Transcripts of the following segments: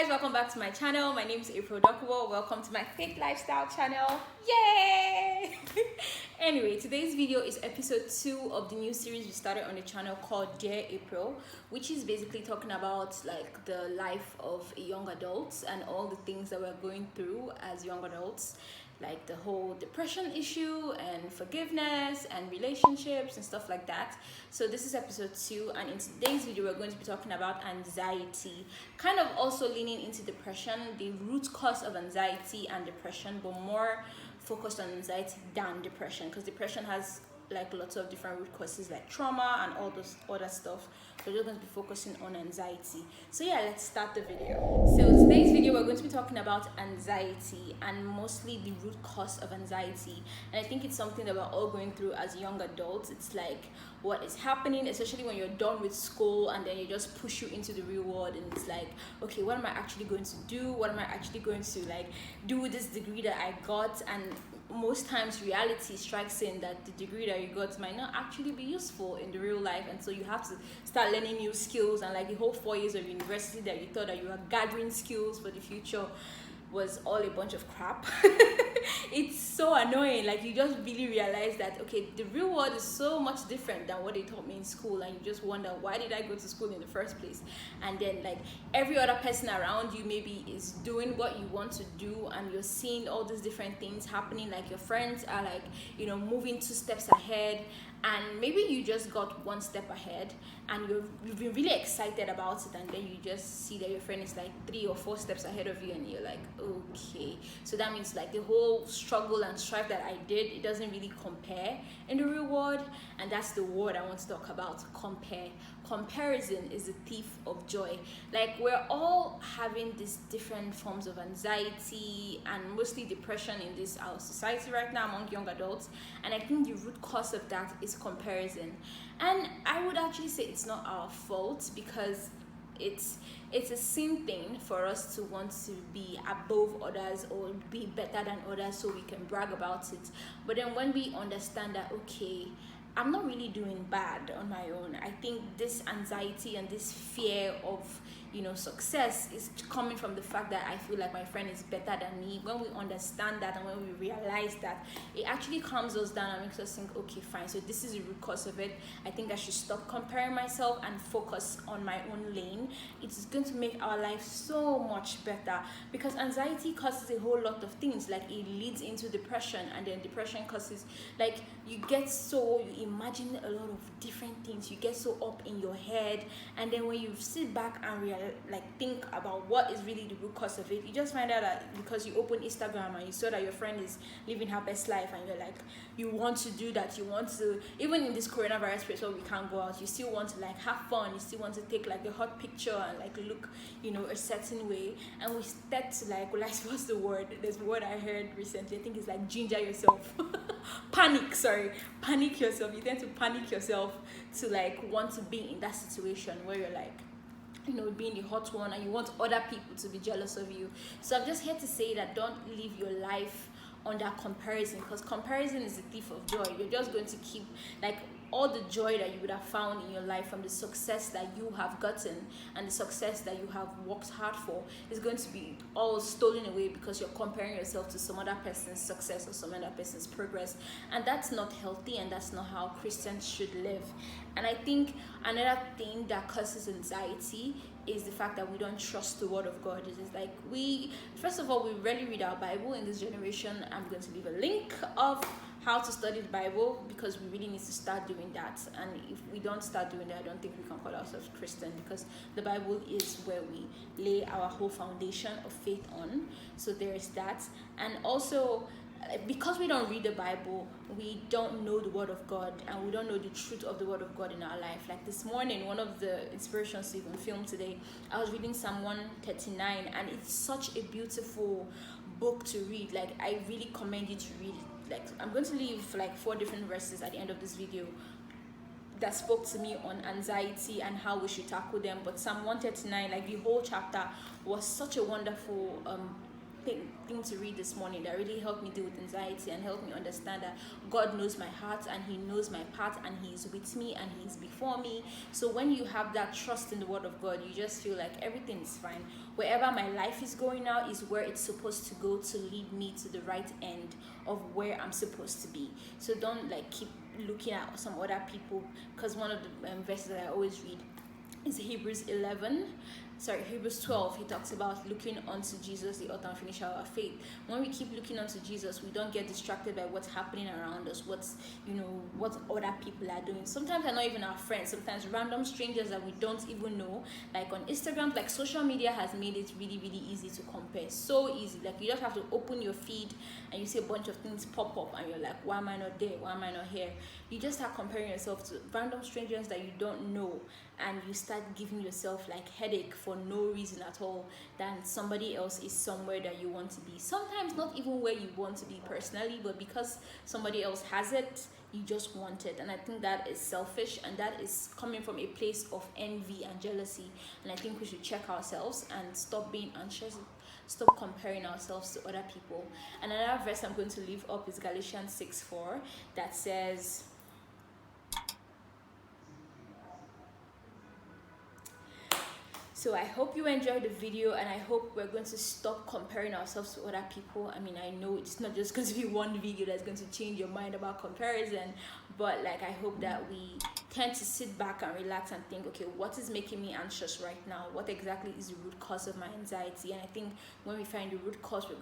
guys, welcome back to my channel. My name is April Dokubo. Welcome to my faith lifestyle channel. Yay! Anyway, today's video is episode 2 of the new series we started on the channel called Dear April, which is basically talking about like the life of a young adult and all the things that we're going through as young adults, like the whole depression issue and forgiveness and relationships and stuff like that. So this is episode 2, and in today's video we're going to be talking about anxiety, kind of also leaning into depression, the root cause of anxiety and depression, but more focused on anxiety than depression, because depression has like lots of different root causes like trauma and all those other stuff. So we're going to be focusing on anxiety. So yeah, let's start the video. So today's video we're going to be talking about anxiety and mostly the root cause of anxiety. And I think it's something that we're all going through as young adults. It's like what is happening, especially when you're done with school and then you just push you into the real world, and it's like, okay, what am I actually going to do? What am I actually going to like do with this degree that I got? And most times reality strikes in that the degree that you got might not actually be useful in the real life, and so you have to start learning new skills, and like the whole 4 years of university that you thought that you were gathering skills for the future was all a bunch of crap. It's so annoying. Like, you just really realize that, okay, the real world is so much different than what they taught me in school, and you just wonder, why did I go to school in the first place? And then like every other person around you maybe is doing what you want to do, and you're seeing all these different things happening. Like your friends are like, you know, moving 2 steps ahead, and maybe you just got 1 step ahead and you've been really excited about it, and then you just see that your friend is like 3 or 4 steps ahead of you, and you're like, okay, so that means like the whole struggle and strife that I did, it doesn't really compare in the real world. And that's the word I want to talk about: compare. Comparison is the thief of joy. Like, we're all having these different forms of anxiety and mostly depression in this our society right now among young adults, and I think the root cause of that is comparison. And I would actually say it's not our fault, because it's a sin thing for us to want to be above others or be better than others so we can brag about it. But then when we understand that, okay, I'm not really doing bad on my own, I think this anxiety and this fear of, you know, success is coming from the fact that I feel like my friend is better than me. When we understand that and when we realize that, it actually calms us down and makes us think, okay, fine, so this is the root cause of it. I think I should stop comparing myself and focus on my own lane. It's going to make our life so much better, because anxiety causes a whole lot of things. Like, it leads into depression, and then depression causes, like, you imagine a lot of different things, you get so up in your head, and then when you sit back and think about what is really the root cause of it, you just find out that because you open Instagram and you saw that your friend is living her best life, and you're like, you want to do that. You want to, even in this coronavirus place where we can't go out, you still want to like have fun, you still want to take like a hot picture and like look, you know, a certain way. And we start to like what's the word, there's a word I heard recently, I think it's like ginger yourself. Panic yourself. You tend to panic yourself to like want to be in that situation where you're like, you know, being the hot one, and you want other people to be jealous of you. So I'm just here to say that don't live your life under comparison, because comparison is the thief of joy. You're just going to keep like all the joy that you would have found in your life from the success that you have gotten and the success that you have worked hard for is going to be all stolen away because you're comparing yourself to some other person's success or some other person's progress. And that's not healthy, and that's not how Christians should live. And I think another thing that causes anxiety is the fact that we don't trust the word of God. It is like, first of all, we rarely read our Bible in this generation. I'm going to leave a link of how to study the Bible, because we really need to start doing that. And if we don't start doing that, I don't think we can call ourselves Christian, because the Bible is where we lay our whole foundation of faith on. So there is that. And also, because we don't read the Bible, we don't know the word of God, and we don't know the truth of the word of God in our life. Like this morning, one of the inspirations to even film today, I was reading Psalm 139, and it's such a beautiful book to read. Like, I really commend you to read it. Like, I'm going to leave like 4 different verses at the end of this video that spoke to me on anxiety and how we should tackle them. But Psalm 139, like the whole chapter, was such a wonderful thing to read this morning that really helped me deal with anxiety and helped me understand that God knows my heart and He knows my path and He's with me and He's before me. So when you have that trust in the Word of God, you just feel like everything is fine. Wherever my life is going now is where it's supposed to go to lead me to the right end of where I'm supposed to be. So don't like keep looking at some other people, because one of the verses that I always read is Hebrews 12. He talks about looking unto Jesus, the author and finisher of our faith. When we keep looking unto Jesus, we don't get distracted by what's happening around us, what other people are doing. Sometimes they're not even our friends, sometimes random strangers that we don't even know. Like on Instagram, like social media has made it really, really easy to compare. So easy. Like you just have to open your feed and you see a bunch of things pop up and you're like, why am I not there? Why am I not here? You just start comparing yourself to random strangers that you don't know, and you start giving yourself like headache for no reason at all, than somebody else is somewhere that you want to be. Sometimes not even where you want to be personally, but because somebody else has it, you just want it. And I think that is selfish, and that is coming from a place of envy and jealousy. And I think we should check ourselves and stop being anxious, stop comparing ourselves to other people. And another verse I'm going to leave up is Galatians 6:4, that says, so I hope you enjoyed the video, and I hope we're going to stop comparing ourselves to other people. I mean, I know it's not just going to be one video that's going to change your mind about comparison, but like I hope that we tend to sit back and relax and think, okay, what is making me anxious right now? What exactly is the root cause of my anxiety? And I think when we find the root cause, we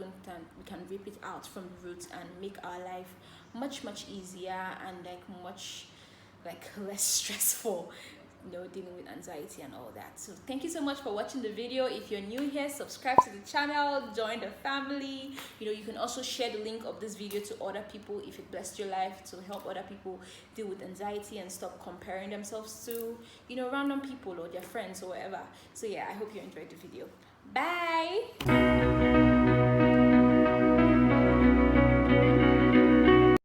can rip it out from the roots and make our life much, much easier and like much like less stressful, dealing with anxiety and all that. So thank you so much for watching the video. If you're new here, subscribe to the channel, join the family. You can also share the link of this video to other people if it blessed your life, to help other people deal with anxiety and stop comparing themselves to random people or their friends or whatever. So yeah, I hope you enjoyed the video. Bye.